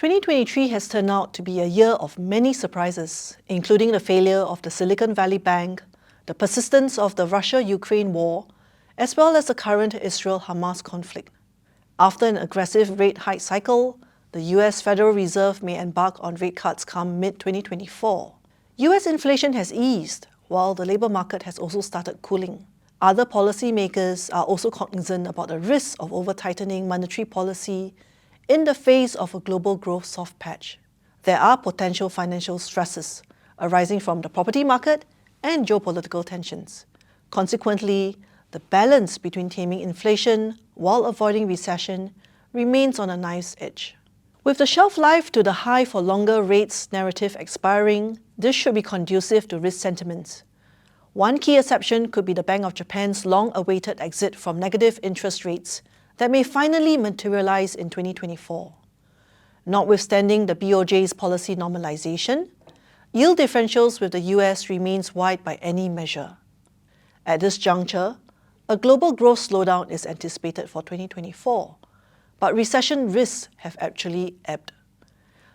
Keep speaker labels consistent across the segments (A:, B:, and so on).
A: 2023 has turned out to be a year of many surprises, including the failure of the Silicon Valley Bank, the persistence of the Russia-Ukraine war, as well as the current Israel-Hamas conflict. After an aggressive rate hike cycle, the US Federal Reserve may embark on rate cuts come mid-2024. US inflation has eased, while the labour market has also started cooling. Other policymakers are also cognizant about the risks of over-tightening monetary policy in the face of a global growth soft patch. There are potential financial stresses arising from the property market and geopolitical tensions. Consequently, the balance between taming inflation while avoiding recession remains on a knife's edge. With the shelf life to the high for longer rates narrative expiring, this should be conducive to risk sentiments. One key exception could be the Bank of Japan's long-awaited exit from negative interest rates that may finally materialize in 2024. Notwithstanding the BOJ's policy normalization, yield differentials with the US remains wide by any measure. At this juncture, a global growth slowdown is anticipated for 2024, but recession risks have actually ebbed.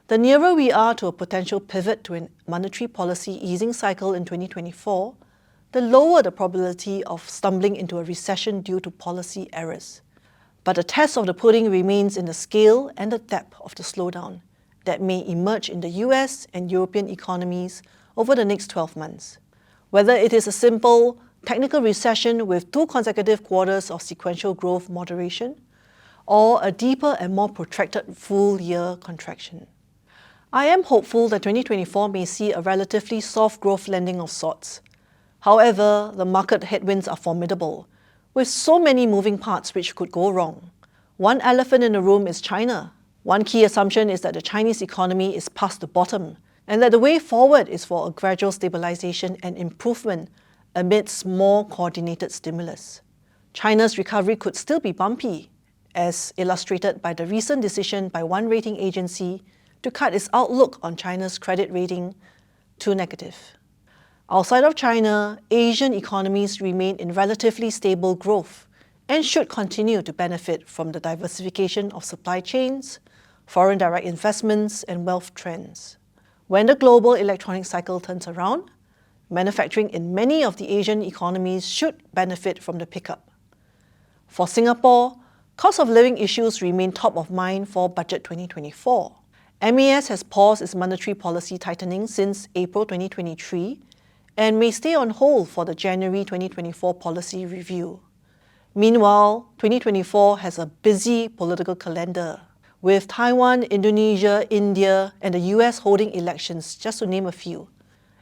A: The nearer we are to a potential pivot to a monetary policy easing cycle in 2024, the lower the probability of stumbling into a recession due to policy errors. But the test of the pudding remains in the scale and the depth of the slowdown that may emerge in the US and European economies over the next 12 months. Whether it is a simple, technical recession with 2 consecutive quarters of sequential growth moderation, or a deeper and more protracted full-year contraction. I am hopeful that 2024 may see a relatively soft growth landing of sorts. However, the market headwinds are formidable, with so many moving parts which could go wrong. One elephant in the room is China. One key assumption is that the Chinese economy is past the bottom, and that the way forward is for a gradual stabilization and improvement amidst more coordinated stimulus. China's recovery could still be bumpy, as illustrated by the recent decision by one rating agency to cut its outlook on China's credit rating to negative. Outside of China, Asian economies remain in relatively stable growth and should continue to benefit from the diversification of supply chains, foreign direct investments, and wealth trends. When the global electronic cycle turns around, manufacturing in many of the Asian economies should benefit from the pickup. For Singapore, cost of living issues remain top of mind for Budget 2024. MAS has paused its monetary policy tightening since April 2023 and may stay on hold for the January 2024 policy review. Meanwhile, 2024 has a busy political calendar, with Taiwan, Indonesia, India, and the US holding elections, just to name a few.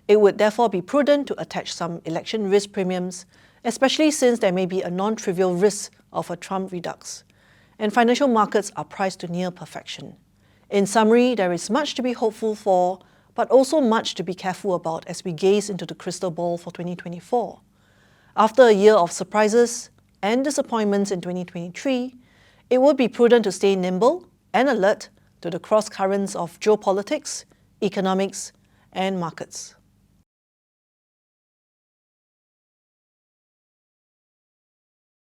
A: It would therefore be prudent to attach some election risk premiums, especially since there may be a non-trivial risk of a Trump redux, and financial markets are priced to near perfection. In summary, there is much to be hopeful for, but also much to be careful about as we gaze into the crystal ball for 2024. After a year of surprises and disappointments in 2023, it would be prudent to stay nimble and alert to the cross currents of geopolitics, economics, and markets.